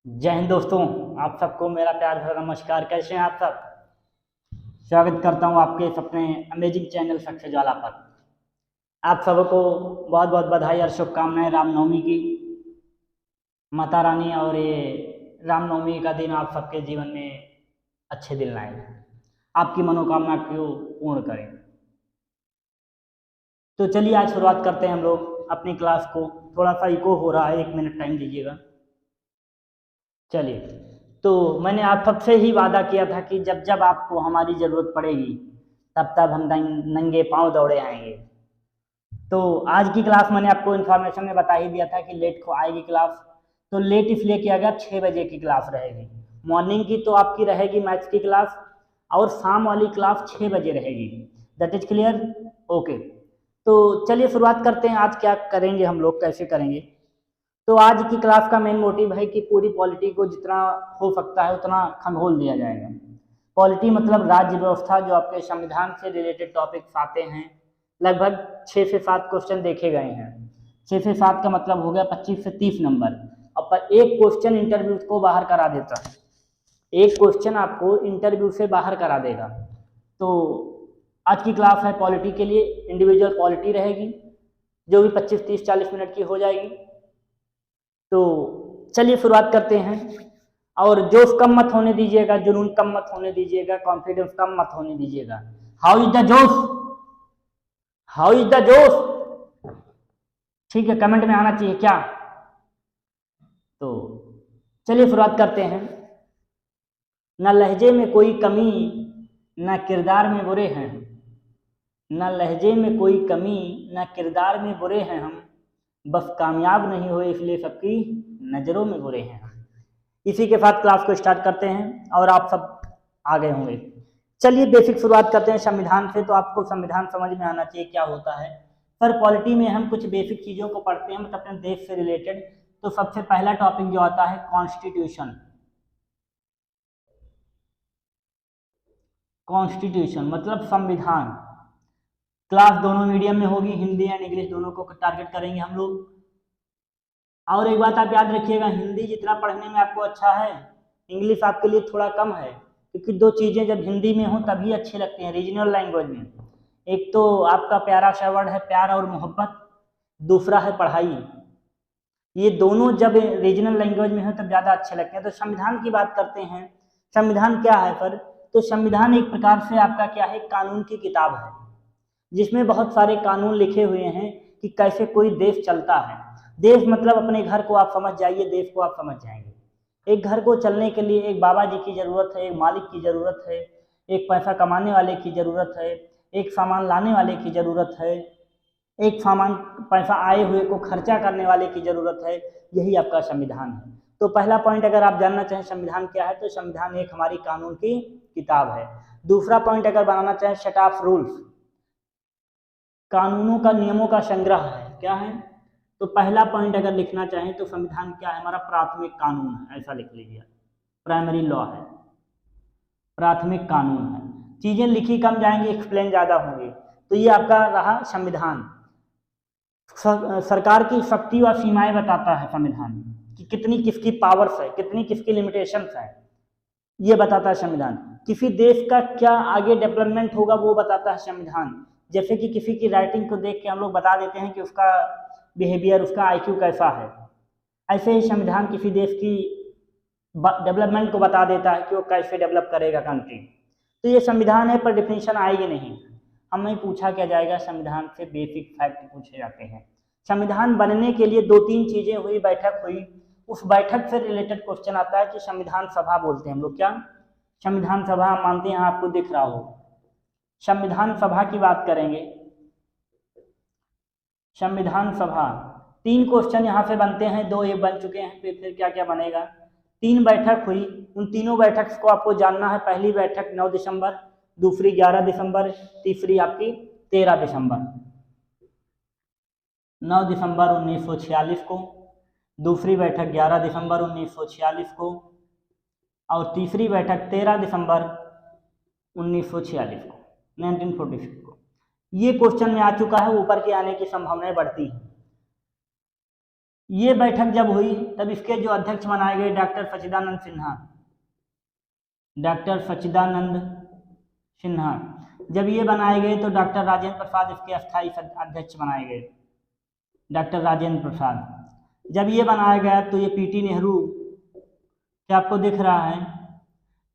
जय हिंद दोस्तों। आप सबको मेरा प्यार भरा नमस्कार। कैसे हैं आप सब? स्वागत करता हूं आपके इस अपने अमेजिंग चैनल सक्सेस ज्वाला पर। आप सबको बहुत बहुत बधाई और शुभकामनाएं रामनवमी की। माता रानी और ये रामनवमी का दिन आप सबके जीवन में अच्छे दिन लाए, आपकी मनोकामना को पूर्ण करें। तो चलिए आज शुरुआत करते हैं हम लोग अपनी क्लास को। थोड़ा सा इको हो रहा है, 1 मिनट टाइम दीजिएगा। चलिए, तो मैंने आप सबसे ही वादा किया था कि जब जब आपको हमारी ज़रूरत पड़ेगी तब तब हम नंगे पांव दौड़े आएंगे। तो आज की क्लास मैंने आपको इन्फॉर्मेशन में बता ही दिया था कि लेट को आएगी क्लास। तो लेट इसलिए किया गया, 6 बजे की क्लास रहेगी। मॉर्निंग की तो आपकी रहेगी मैथ्स की क्लास, और शाम वाली क्लास 6 बजे रहेगी। That is clear? ओके। तो चलिए शुरुआत करते हैं। आज क्या करेंगे हम लोग, कैसे करेंगे। तो आज की क्लास का मेन मोटिव है कि पूरी पॉलिटी को जितना हो सकता है उतना खंगोल दिया जाएगा। पॉलिटी मतलब राज्य व्यवस्था, जो आपके संविधान से रिलेटेड टॉपिक्स आते हैं। लगभग 6 से 7 क्वेश्चन देखे गए हैं। 6 से 7 का मतलब हो गया 25 से 30 नंबर। अब पर एक क्वेश्चन इंटरव्यू को बाहर करा देता है, एक क्वेश्चन आपको इंटरव्यू से बाहर करा देगा। तो आज की क्लास है पॉलिटी के लिए, इंडिविजुअल पॉलिटी रहेगी, जो भी 25, 30, 40 मिनट की हो जाएगी। तो चलिए शुरुआत करते हैं। और जोश कम मत होने दीजिएगा, जुनून कम मत होने दीजिएगा, कॉन्फिडेंस कम मत होने दीजिएगा। हाउ इज द जोश? हाउ इज द जोश? ठीक है, कमेंट में आना चाहिए क्या? तो चलिए शुरुआत करते हैं। न लहजे में कोई कमी, न किरदार में बुरे हैं। न लहजे में कोई कमी, न किरदार में बुरे हैं हम। बस कामयाब नहीं हुए इसलिए सबकी नज़रों में बुरे हैं हम। इसी के साथ क्लास को स्टार्ट करते हैं और आप सब आ गए होंगे। चलिए बेसिक शुरुआत करते हैं संविधान से। तो आपको संविधान समझ में आना चाहिए क्या होता है। पर पॉलिटी में हम कुछ बेसिक चीज़ों को पढ़ते हैं, मतलब अपने देश से रिलेटेड। तो सबसे पहला टॉपिक जो आता है कॉन्स्टिट्यूशन। कॉन्स्टिट्यूशन मतलब संविधान। क्लास दोनों मीडियम में होगी, हिंदी एंड इंग्लिश दोनों को टारगेट करेंगे हम लोग। और एक बात आप याद रखिएगा, हिंदी जितना पढ़ने में आपको अच्छा है, इंग्लिश आपके लिए थोड़ा कम है। क्योंकि दो चीज़ें जब हिंदी में हो तभी अच्छी लगती हैं रीजनल लैंग्वेज में। एक तो आपका प्यारा सा वर्ड है प्यार और मोहब्बत, दूसरा है पढ़ाई। ये दोनों जब रीजनल लैंग्वेज में हो तब ज़्यादा अच्छे लगते हैं। तो संविधान की बात करते हैं। संविधान क्या है सर? तो संविधान एक प्रकार से आपका क्या है, कानून की किताब है, जिसमें बहुत सारे कानून लिखे हुए हैं कि कैसे कोई देश चलता है। देश मतलब अपने घर को आप समझ जाइए, देश को आप समझ जाएंगे। एक घर को चलने के लिए एक बाबा जी की ज़रूरत है, एक मालिक की ज़रूरत है, एक पैसा कमाने वाले की ज़रूरत है, एक सामान लाने वाले की ज़रूरत है, एक सामान पैसा आए हुए को खर्चा करने वाले की ज़रूरत है। यही आपका संविधान है। तो पहला पॉइंट अगर आप जानना चाहें संविधान क्या है, तो संविधान एक हमारी कानून की किताब है। दूसरा पॉइंट अगर बनाना चाहें, सेट ऑफ रूल्स, कानूनों का, नियमों का संग्रह है। क्या है? तो पहला पॉइंट अगर लिखना चाहें तो संविधान क्या है, हमारा प्राथमिक कानून है, ऐसा लिख लीजिए। प्राइमरी लॉ है, प्राथमिक कानून है। चीजें लिखी कम जाएंगी, एक्सप्लेन ज्यादा होंगी। तो ये आपका रहा संविधान। सरकार की शक्ति व सीमाएं बताता है संविधान, कि कितनी किसकी पावर्स है, कितनी किसकी लिमिटेशंस है, ये बताता है संविधान। किसी देश का क्या आगे डेवलपमेंट होगा वो बताता है संविधान। जैसे कि किसी की राइटिंग को देख के हम लोग बता देते हैं कि उसका बिहेवियर, उसका आईक्यू कैसा है। ऐसे ही संविधान किसी देश की डेवलपमेंट को बता देता है कि वो कैसे डेवलप करेगा कंट्री। तो ये संविधान है, पर डिफिनीशन आएगी नहीं। हमें पूछा क्या जाएगा, संविधान से बेसिक फैक्ट पूछे जाते हैं। संविधान बनने के लिए 2-3 चीजें हुई, बैठक हुई, उस बैठक से रिलेटेड क्वेश्चन आता है कि संविधान सभा बोलते हैं हम लोग। क्या संविधान सभा हम मानते हैं, आपको दिख रहा हो। संविधान सभा की बात करेंगे। संविधान सभा 3 क्वेश्चन यहाँ से बनते हैं, 2 ये बन चुके हैं, फिर क्या क्या बनेगा। 3 बैठक हुई, उन तीनों बैठक को आपको जानना है। पहली बैठक 9 दिसंबर, दूसरी 11 दिसंबर, तीसरी आपकी 13 दिसंबर। 9 दिसंबर 1946 को, दूसरी बैठक 11 दिसंबर 1946 को, और तीसरी बैठक 13 दिसंबर 1946 को, 1946 को। ये क्वेश्चन में आ चुका है, ऊपर के आने की संभावनाएं बढ़ती हैं। ये बैठक जब हुई तब इसके जो अध्यक्ष बनाए गए डॉक्टर सच्चिदानंद सिन्हा, डॉक्टर सच्चिदानंद सिन्हा। जब ये बनाए गए तो डॉक्टर राजेंद्र प्रसाद इसके अस्थायी अध्यक्ष बनाए गए, डॉक्टर राजेंद्र प्रसाद। जब ये बनाया गया तो ये पीटी नेहरू, क्या आपको दिख रहा है,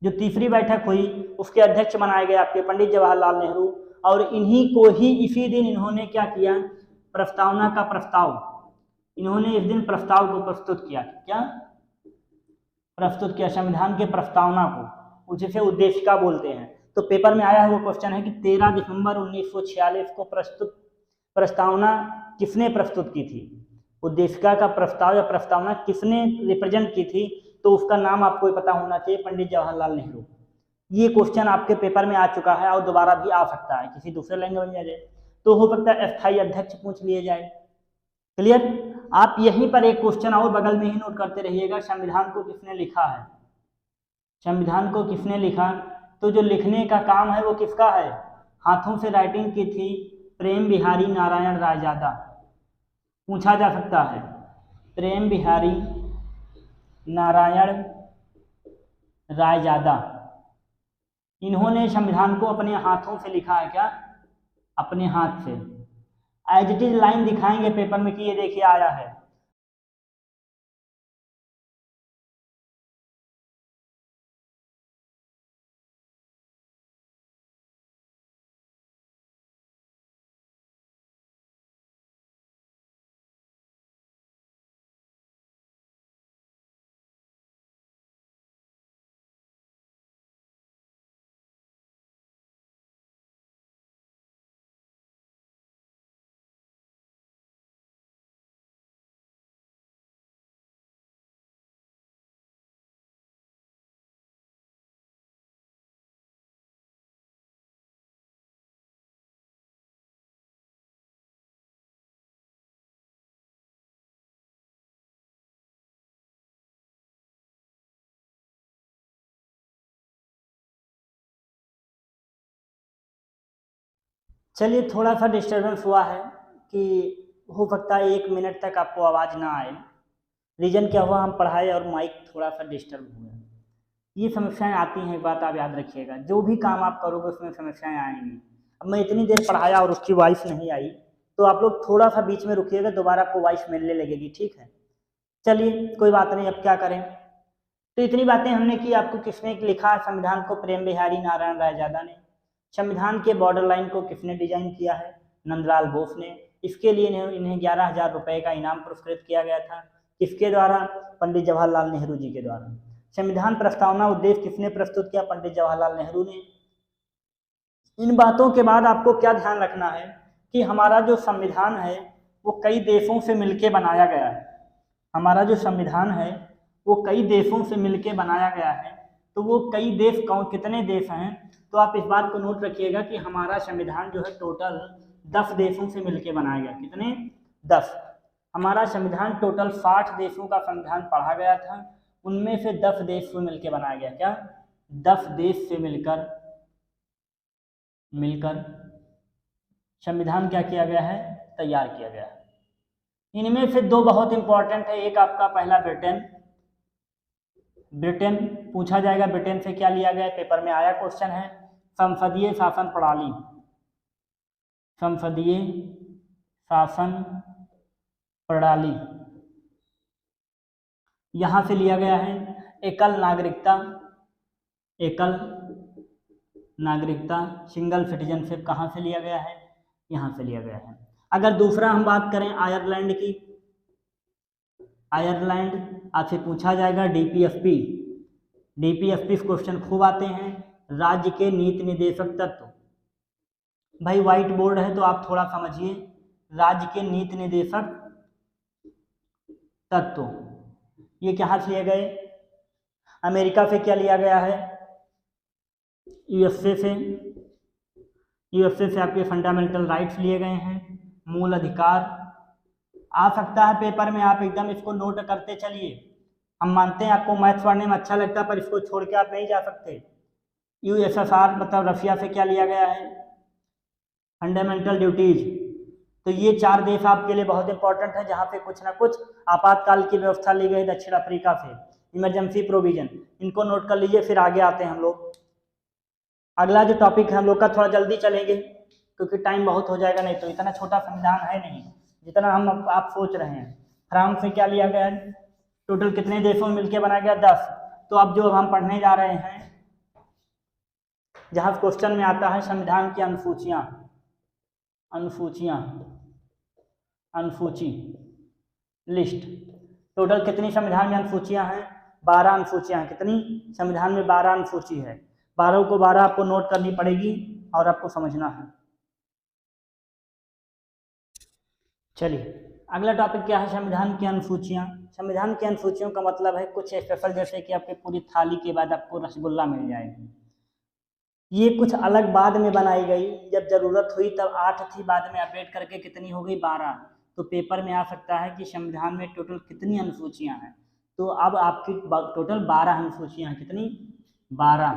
जो तीसरी बैठक हुई उसके अध्यक्ष बनाए गए आपके पंडित जवाहरलाल नेहरू। और इन्हीं को ही इसी दिन इन्होंने क्या किया, प्रस्तावना का प्रस्ताव, इन्होंने इस दिन प्रस्ताव को प्रस्तुत किया। क्या प्रस्तुत किया? संविधान के प्रस्तावना को, जिसे उद्देशिका बोलते हैं। तो पेपर में आया है वो क्वेश्चन है कि 13 दिसंबर 1946 को प्रस्तावना किसने प्रस्तुत की थी, उद्देशिका का प्रस्ताव या प्रस्तावना किसने रिप्रेजेंट की थी, तो उसका नाम आपको पता होना चाहिए, पंडित जवाहरलाल नेहरू। ये क्वेश्चन आपके पेपर में आ चुका है और दोबारा भी आ सकता है, किसी दूसरे लैंग्वेज में आ जाए तो हो सकता है अस्थायी अध्यक्ष पूछ लिए जाए। क्लियर? आप यहीं पर एक क्वेश्चन और बगल में ही नोट करते रहिएगा, संविधान को किसने लिखा है, संविधान को किसने लिखा। तो जो लिखने का काम है वो किसका है, हाथों से राइटिंग की थी प्रेम बिहारी नारायण रायजादा। पूछा जा सकता है, प्रेम बिहारी नारायण रायजादा, इन्होंने संविधान को अपने हाथों से लिखा है। क्या? अपने हाथ से। एज इट इज लाइन दिखाएंगे पेपर में कि ये देखिए आया है। चलिए, थोड़ा सा डिस्टर्बेंस हुआ है कि हो सकता है 1 मिनट तक आपको आवाज़ ना आए। रीज़न क्या हुआ, हम पढ़ाए और माइक थोड़ा सा डिस्टर्ब हुआ। ये समस्याएं आती हैं, एक बात आप याद रखिएगा, जो भी काम आप करोगे उसमें समस्याएं आएंगी। अब मैं इतनी देर पढ़ाया और उसकी वॉइस नहीं आई, तो आप लोग थोड़ा सा बीच में रुकिएगा, दोबारा आपको वॉइस मिलने लगेगी, ठीक है? चलिए कोई बात नहीं, अब क्या करें। तो इतनी बातें हमने की। आपको किसने लिखा है संविधान को? प्रेम बिहारी नारायण रायजादा ने। संविधान के बॉर्डर लाइन को किसने डिजाइन किया है? नंदलाल बोस ने। इसके लिए इन्हें 11,000 रुपए का इनाम पुरस्कृत किया गया था। किसके द्वारा? पंडित जवाहरलाल नेहरू जी के द्वारा। संविधान प्रस्तावना उद्देश्य किसने प्रस्तुत किया? पंडित जवाहरलाल नेहरू ने। इन बातों के बाद आपको क्या ध्यान रखना है कि हमारा जो संविधान है वो कई देशों से मिलकर बनाया गया है। हमारा जो संविधान है वो कई देशों से मिलकर बनाया गया है। तो वो कई देश कितने देश हैं? तो आप इस बात को नोट रखिएगा कि हमारा संविधान जो है टोटल 10 देशों से मिलकर बनाया गया। कितने? 10। हमारा संविधान टोटल 60 देशों का संविधान पढ़ा गया था, उनमें से 10 देश से मिलकर बनाया गया। क्या? 10 देश से मिलकर संविधान क्या किया गया है? तैयार किया गया है। इनमें से 2 बहुत इंपॉर्टेंट है। एक आपका पहला ब्रिटेन पूछा जाएगा, ब्रिटेन से क्या लिया गया? पेपर में आया क्वेश्चन है। संसदीय शासन प्रणाली, संसदीय शासन प्रणाली यहां से लिया गया है। एकल नागरिकता सिंगल सिटीजनशिप कहां से लिया गया है? यहां से लिया गया है। अगर दूसरा हम बात करें आयरलैंड की, आयरलैंड आपसे पूछा जाएगा डीपीएफपी क्वेश्चन खूब आते हैं। राज्य के नीति निर्देशक तत्व, भाई व्हाइट बोर्ड है तो आप थोड़ा समझिए। राज्य के नीति निर्देशक तत्व ये कहाँ से लिए गए? अमेरिका से क्या लिया गया है? यूएसए से आपके फंडामेंटल राइट्स लिए गए हैं, मूल अधिकार। आ सकता है पेपर में, आप एकदम इसको नोट करते चलिए। हम मानते हैं आपको मैथ्स पढ़ने में अच्छा लगता है, पर इसको छोड़ के आप नहीं जा सकते। यूएसएसआर मतलब रशिया से क्या लिया गया है? फंडामेंटल ड्यूटीज, तो ये 4 देश आपके लिए बहुत इंपॉर्टेंट है जहाँ पे कुछ ना कुछ आपातकाल की व्यवस्था ली गई दक्षिण अफ्रीका से, इमरजेंसी प्रोविजन, इनको नोट कर लीजिए। फिर आगे आते हैं हम लोग। अगला जो टॉपिक है हम लोग का, थोड़ा जल्दी चलेंगे क्योंकि टाइम बहुत हो जाएगा, नहीं तो इतना छोटा संविधान है नहीं जितना हम आप सोच रहे हैं। फ्रांस से क्या लिया गया है, टोटल कितने देशों में मिलकर बनाया गया, 10। तो अब जो हम पढ़ने जा रहे हैं, जहाँ क्वेश्चन में आता है संविधान की अनुसूचियाँ, अनुसूची लिस्ट, टोटल कितनी संविधान में अनुसूचियाँ हैं, 12 अनुसूचियाँ हैं। कितनी संविधान में 12 अनुसूची है। 12 को 12 आपको नोट करनी पड़ेगी और आपको समझना है। चलिए अगला टॉपिक क्या है, संविधान की अनुसूचियाँ। संविधान की अनुसूचियों का मतलब है कुछ स्पेशल, जैसे कि आपके पूरी थाली के बाद आपको रसगुल्ला मिल जाएगी। ये कुछ अलग बाद में बनाई गई, जब जरूरत हुई तब 8 थी, बाद में अपडेट करके कितनी हो गई, 12। तो पेपर में आ सकता है कि संविधान में टोटल कितनी अनुसूचियां हैं। तो अब आपकी टोटल 12 अनुसूचियां हैं। कितनी, 12।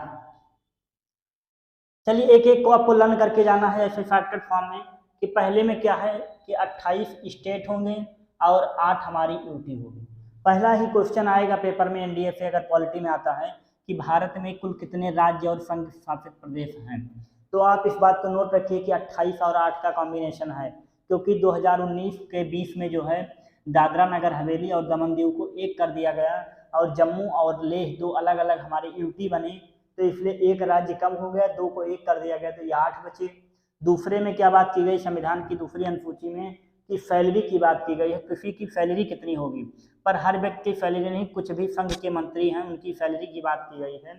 चलिए एक एक को आपको लर्न करके जाना है ऐसे शॉर्टकट फॉर्म में, कि पहले में क्या है कि 28 स्टेट होंगे और 8 हमारी यूटी होगी। पहला ही क्वेश्चन आएगा पेपर में एनडीए से, अगर पॉलिटी में आता है, कि भारत में कुल कितने राज्य और संघ शासित प्रदेश हैं। तो आप इस बात को नोट रखिए कि 28 और 8 का कॉम्बिनेशन है, क्योंकि 2019 के 20 में जो है दादरा नगर हवेली और दमन दीव को एक कर दिया गया और जम्मू और लेह 2 अलग अलग हमारे यूटी बने, तो इसलिए एक राज्य कम हो गया, 2 को 1 कर दिया गया, तो ये 8 बचे। दूसरे में क्या बात की गई संविधान की दूसरी अनुसूची में, कि सैलरी की बात की गई है, किसी की सैलरी कितनी होगी, पर हर व्यक्ति की सैलरी नहीं, कुछ भी संघ के मंत्री हैं उनकी सैलरी की बात की गई है।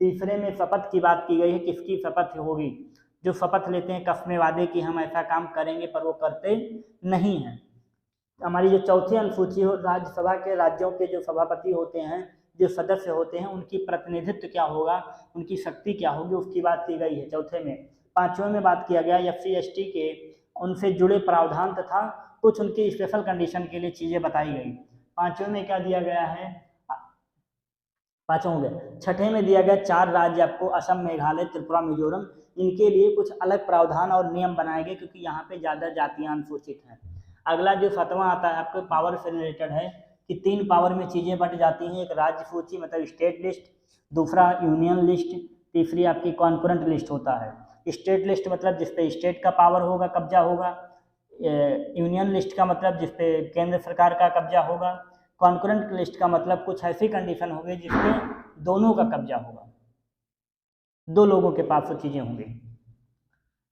तीसरे में शपथ की बात की गई है, किसकी शपथ होगी, जो शपथ लेते हैं कसमे वादे की हम ऐसा काम करेंगे, पर वो करते नहीं हैं। हमारी जो चौथी अनुसूची हो, राज्यसभा के राज्यों के जो सभापति होते हैं, जो सदस्य होते हैं, उनकी प्रतिनिधित्व क्या होगा, उनकी शक्ति क्या होगी, उसकी बात की गई है चौथे में। पांचवें में बात किया गया SC ST के उनसे जुड़े प्रावधान तथा कुछ उनकी स्पेशल कंडीशन के लिए चीजें बताई गई। पांचवें में क्या दिया गया है, पांचों हो गए। छठे में दिया गया 4 राज्य आपको, असम, मेघालय, त्रिपुरा, मिजोरम, इनके लिए कुछ अलग प्रावधान और नियम बनाए गए क्योंकि यहाँ पे ज्यादा जातियां अनुसूचित हैं। अगला जो 7वां आता है आपको पावर से रिलेटेड है, कि 3 पावर में चीजें बट जाती हैं, एक राज्य सूची मतलब स्टेट लिस्ट, दूसरा यूनियन लिस्ट, तीसरी आपकी कॉन्करेंट लिस्ट होता है। स्टेट लिस्ट मतलब जिसपे स्टेट का पावर होगा, कब्जा होगा। यूनियन लिस्ट का मतलब जिसपे केंद्र सरकार का कब्जा होगा। कॉन्करेंट लिस्ट का मतलब कुछ ऐसी कंडीशन होगी जिसपे दोनों का कब्जा होगा, 2 लोगों के पास वो चीजें होंगी।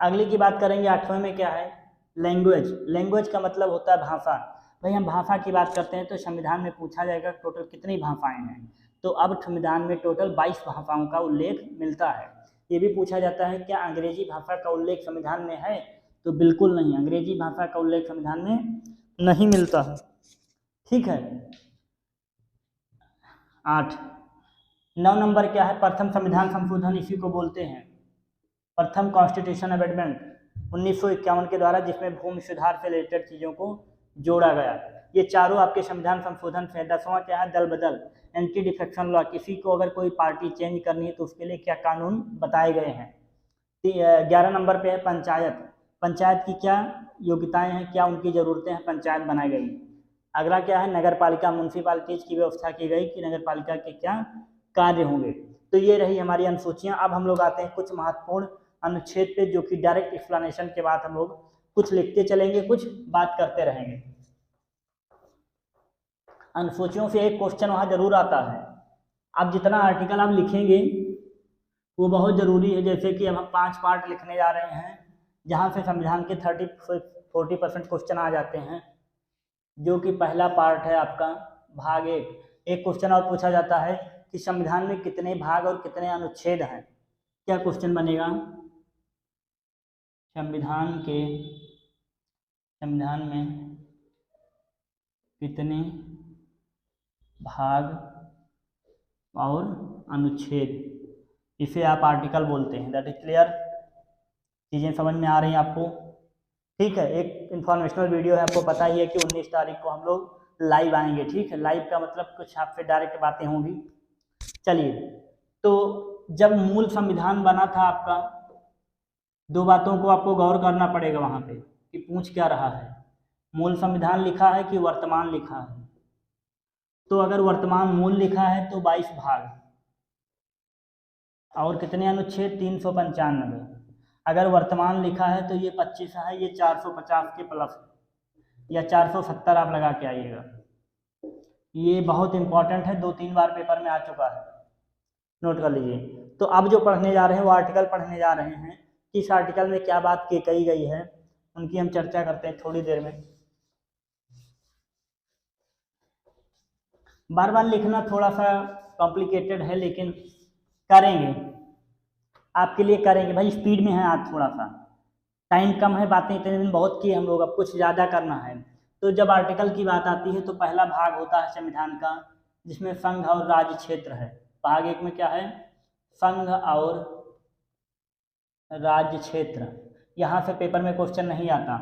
अगली की बात करेंगे 8वें में क्या है, लैंग्वेज। लैंग्वेज का मतलब होता है भाषा। भाई हम भाषा की बात करते हैं तो संविधान में पूछा जाएगा टोटल कितनी भाषाएं हैं, तो अब संविधान में टोटल 22 भाषाओं का उल्लेख मिलता है। ये भी पूछा जाता है क्या अंग्रेजी भाषा का उल्लेख संविधान में है, तो बिल्कुल नहीं, अंग्रेजी भाषा का उल्लेख संविधान में नहीं मिलता है। ठीक है। 8। 9 नंबर क्या है, प्रथम संविधान संशोधन, इसी को बोलते हैं प्रथम कॉन्स्टिट्यूशन अमेंडमेंट 1951 के द्वारा, जिसमें भूमि सुधार से रिलेटेड चीज़ों को जोड़ा गया। ये चारों आपके संविधान संशोधन से। 10वां क्या है, दल बदल, एंटी डिफेक्शन लॉ, किसी को अगर कोई पार्टी चेंज करनी है तो उसके लिए क्या कानून बताए गए हैं। 11 नंबर पे है पंचायत। पंचायत की क्या योग्यताएं हैं, क्या उनकी ज़रूरतें हैं, पंचायत बनाई गई। अगला क्या है, नगर पालिका, म्यूनसिपालिटीज की व्यवस्था की गई कि नगर पालिका के क्या कार्य होंगे। तो ये रही हमारी अनुसूचियां। अब हम लोग आते हैं कुछ महत्वपूर्ण अनुच्छेद पे, जो कि डायरेक्ट एक्सप्लेनेशन के बाद हम लोग कुछ लिखते चलेंगे, कुछ बात करते रहेंगे। अनुसूचियों से एक क्वेश्चन वहां जरूर आता है। अब जितना आर्टिकल आप लिखेंगे वो बहुत जरूरी है। जैसे कि अब हम 5 पार्ट लिखने जा रहे हैं, जहाँ से संविधान के 30-40% क्वेश्चन आ जाते हैं, जो कि पहला पार्ट है आपका भाग 1। एक क्वेश्चन और पूछा जाता है कि संविधान में कितने भाग और कितने अनुच्छेद हैं। क्या क्वेश्चन बनेगा, संविधान में कितने भाग और अनुच्छेद, इसे आप आर्टिकल बोलते हैं। दैट इज क्लियर, चीज़ें समझ में आ रही हैं आपको। ठीक है, एक इंफॉर्मेशनल वीडियो है, आपको पता ही है कि 19 तारीख को हम लोग लाइव आएंगे। ठीक है, लाइव का मतलब कुछ आपसे डायरेक्ट बातें होंगी। चलिए, तो जब मूल संविधान बना था आपका, 2 बातों को आपको गौर करना पड़ेगा वहाँ पे, कि कि पूछ क्या रहा है, मूल संविधान लिखा है कि वर्तमान लिखा है। तो अगर वर्तमान मूल लिखा है तो 22 भाग और कितने अनुच्छेद, 395। अगर वर्तमान लिखा है तो ये 25 है, ये 450 के प्लस या 470 आप लगा के आइएगा। ये बहुत इंपॉर्टेंट है, 2-3 बार पेपर में आ चुका है, नोट कर लीजिए। तो अब जो पढ़ने जा रहे हैं वो आर्टिकल पढ़ने जा रहे हैं कि इस आर्टिकल में क्या बात कही गई है, उनकी हम चर्चा करते हैं थोड़ी देर में। बार बार लिखना थोड़ा सा कॉम्प्लिकेटेड है, लेकिन करेंगे, आपके लिए करेंगे भाई। स्पीड में है आज, थोड़ा सा टाइम कम है, बातें इतने दिन बहुत की हम लोग, अब कुछ ज़्यादा करना है। तो जब आर्टिकल की बात आती है तो पहला भाग होता है संविधान का, जिसमें संघ और राज्य क्षेत्र है। भाग 1 में क्या है, संघ और राज्य क्षेत्र। यहाँ से पेपर में क्वेश्चन नहीं आता,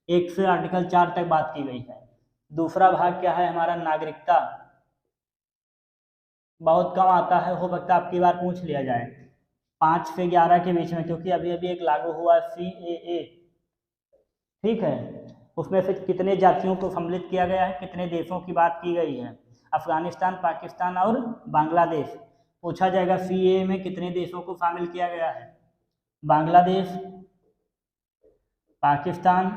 1 से आर्टिकल 4 तक बात की गई है। दूसरा भाग क्या है हमारा, नागरिकता, बहुत कम आता है, हो सकता है आपकी बार पूछ लिया जाए 5 से 11 के बीच में, क्योंकि अभी अभी एक लागू हुआ CAA, ठीक है। उसमें से कितने जातियों को सम्मिलित किया गया है, कितने देशों की बात की गई है, अफगानिस्तान, पाकिस्तान और बांग्लादेश। पूछा जाएगा CAA में कितने देशों को शामिल किया गया है, बांग्लादेश, पाकिस्तान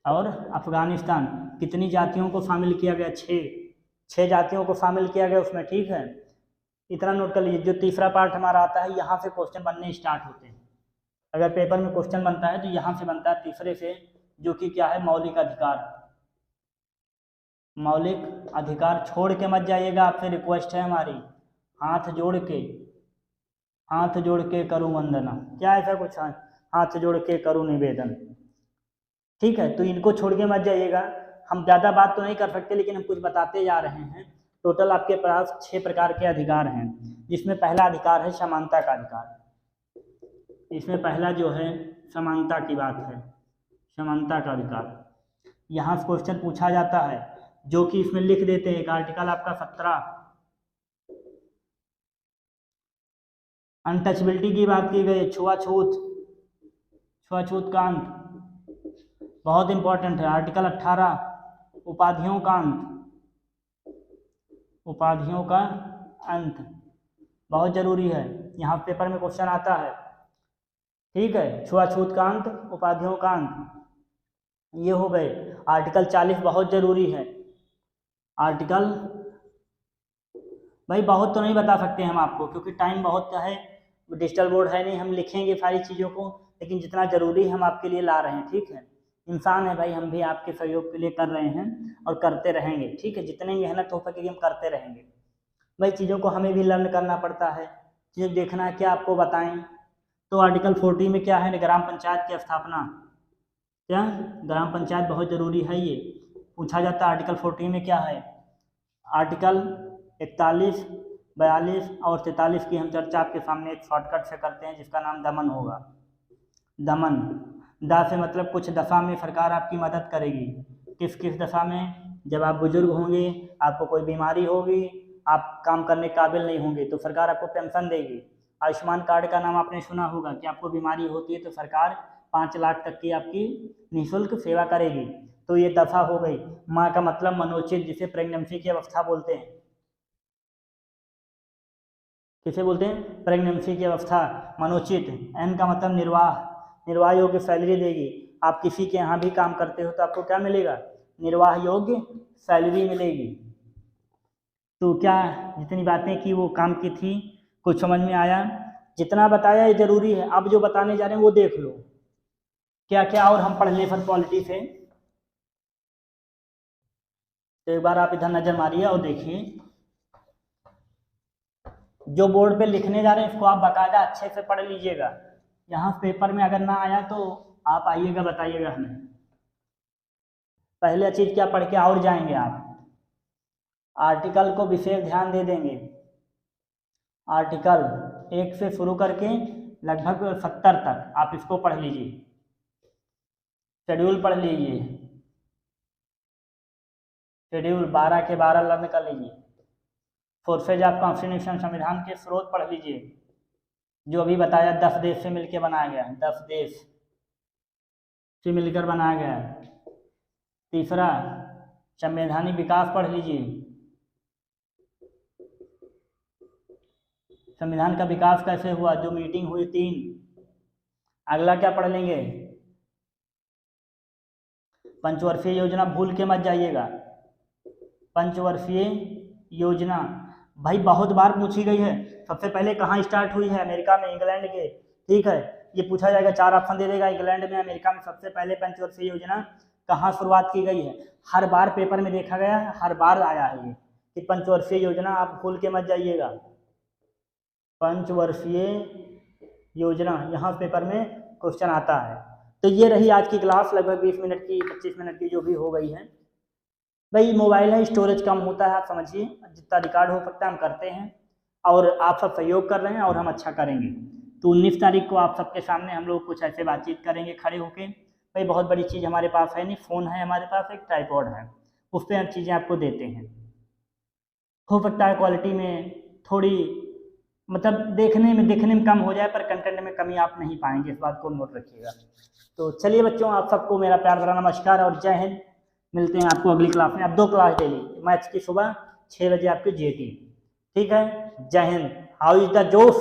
और अफगानिस्तान। कितनी जातियों को शामिल किया गया, 6 जातियों को शामिल किया गया उसमें, ठीक है। इतना नोट कर लीजिए। जो तीसरा पार्ट हमारा आता है, यहाँ से क्वेश्चन बनने स्टार्ट होते हैं। अगर पेपर में क्वेश्चन बनता है तो यहाँ से बनता है, तीसरे से, जो कि क्या है, मौलिक अधिकार। मौलिक अधिकार छोड़ के मत जाइएगा, आपसे रिक्वेस्ट है हमारी, हाथ जोड़ के करूँ वंदना, क्या ऐसा कुछ है, हाथ जोड़ के करूँ निवेदन, ठीक है। तो इनको छोड़ के मत जाइएगा। हम ज़्यादा बात तो नहीं कर सकते, लेकिन हम कुछ बताते जा रहे हैं। टोटल आपके पास 6 प्रकार के अधिकार हैं, जिसमें पहला अधिकार है समानता का अधिकार। इसमें पहला जो है समानता की बात है, समानता का अधिकार। यहाँ से क्वेश्चन पूछा जाता है, जो कि इसमें लिख देते हैं। एक आर्टिकल आपका 17, अनटचबिलिटी की बात की गई, छुआछूत का अंत, बहुत इंपॉर्टेंट है। आर्टिकल 18, उपाधियों का अंत, बहुत जरूरी है, यहाँ पेपर में क्वेश्चन आता है, ठीक है। छुआछूत का अंत, उपाधियों का अंत, ये हो गए। आर्टिकल 40 बहुत जरूरी है। आर्टिकल भाई बहुत तो नहीं बता सकते हम आपको, क्योंकि टाइम बहुत है, डिजिटल बोर्ड है नहीं, हम लिखेंगे सारी चीज़ों को, लेकिन जितना ज़रूरी हम आपके लिए ला रहे हैं, ठीक है। इंसान है भाई, हम भी आपके सहयोग के लिए कर रहे हैं और करते रहेंगे, ठीक है। जितनी मेहनत हो सकेगी हम करते रहेंगे भाई। चीज़ों को हमें भी लर्न करना पड़ता है, चीज़ें देखना है, क्या आपको बताएं। तो आर्टिकल 40 में क्या है, ग्राम पंचायत की स्थापना, क्या ग्राम पंचायत बहुत ज़रूरी है, ये पूछा जाता है। आर्टिकल 40 में क्या है, आर्टिकल 41, 42 और 43 की हम चर्चा आपके सामने एक शॉर्टकट से करते हैं, जिसका नाम दमन होगा। दमन, दा से मतलब कुछ दशा में सरकार आपकी मदद करेगी। किस किस दशा में, जब आप बुजुर्ग होंगे, आपको कोई बीमारी होगी, आप काम करने काबिल नहीं होंगे, तो सरकार आपको पेंशन देगी। आयुष्मान कार्ड का नाम आपने सुना होगा, कि आपको बीमारी होती है तो सरकार 5 लाख तक की आपकी निःशुल्क सेवा करेगी। तो ये दफा हो गई। माँ का मतलब मनोचित, जिसे प्रेगनेंसी की अवस्था बोलते हैं। किसे बोलते हैं, प्रेगनेंसी की अवस्था, मनोचित। एन का मतलब निर्वाह योग्य सैलरी देगी। आप किसी के यहाँ भी काम करते हो तो आपको क्या मिलेगा, निर्वाह योग्य सैलरी मिलेगी। तो क्या जितनी बातें की वो काम की थी, कुछ समझ में आया, जितना बताया ये जरूरी है। अब जो बताने जा रहे हैं वो देख लो, क्या क्या और हम पढ़ लें फन पॉलिटी से। तो एक बार आप इधर नजर मारिए और देखिए, जो बोर्ड पे लिखने जा रहे हैं इसको आप बाकायदा अच्छे से पढ़ लीजिएगा। यहाँ पेपर में अगर ना आया तो आप आइएगा, बताइएगा हमें। पहले चीज क्या पढ़ के और जाएंगे आप, आर्टिकल को विशेष ध्यान दे देंगे। आर्टिकल 1 से शुरू करके लगभग 70 तक आप इसको पढ़ लीजिए, शेड्यूल पढ़ लीजिए, शेड्यूल 12 के 12 लर्न कर लीजिए। फोर्सेज ऑफ कॉन्स्टिट्यूशन, संविधान के स्रोत पढ़ लीजिए, जो अभी बताया 10 देश से मिलकर बनाया गया है, 10 देश। से मिलकर बनाया गया है। तीसरा, संवैधानिक विकास पढ़ लीजिए, संविधान का विकास कैसे हुआ, जो मीटिंग हुई 3। अगला क्या पढ़ लेंगे, पंचवर्षीय योजना, भूल के मत जाइएगा। पंचवर्षीय योजना भाई बहुत बार पूछी गई है। सबसे पहले कहाँ स्टार्ट हुई है, अमेरिका में, इंग्लैंड के, ठीक है, ये पूछा जाएगा, 4 ऑप्शन दे देगा, इंग्लैंड में, अमेरिका में सबसे पहले पंचवर्षीय योजना कहाँ शुरुआत की गई है। हर बार पेपर में देखा गया है, हर बार आया है ये कि पंचवर्षीय योजना, आप भूल के मत जाइएगा। पंचवर्षीय योजना यहाँ पेपर में क्वेश्चन आता है। तो ये रही आज की क्लास, लगभग 20 मिनट की, 25 मिनट की जो भी हो गई है। भाई मोबाइल है, स्टोरेज कम होता है, आप समझिए, जितना रिकॉर्ड हो सकता है हम करते हैं, और आप सब सहयोग कर रहे हैं और हम अच्छा करेंगे। तो 19 तारीख को आप सबके सामने हम लोग कुछ ऐसे बातचीत करेंगे खड़े होके। भाई बहुत बड़ी चीज़ हमारे पास है नहीं, फ़ोन है हमारे पास, एक ट्राइपॉड है, उस पर हम चीज़ें आपको देते हैं। हो सकता है क्वालिटी में थोड़ी मतलब देखने में कम हो जाए, पर कंटेंट में कमी आप नहीं पाएंगे, इस बात को नोट रखिएगा। तो चलिए बच्चों, आप सबको मेरा प्यार भरा नमस्कार और जय हिंद। मिलते हैं आपको अगली क्लास में। अब 2 क्लास डेली, मैथ्स की सुबह 6 बजे आपकी जीटी, ठीक है। जय हिंद। हाउ इज द जोश।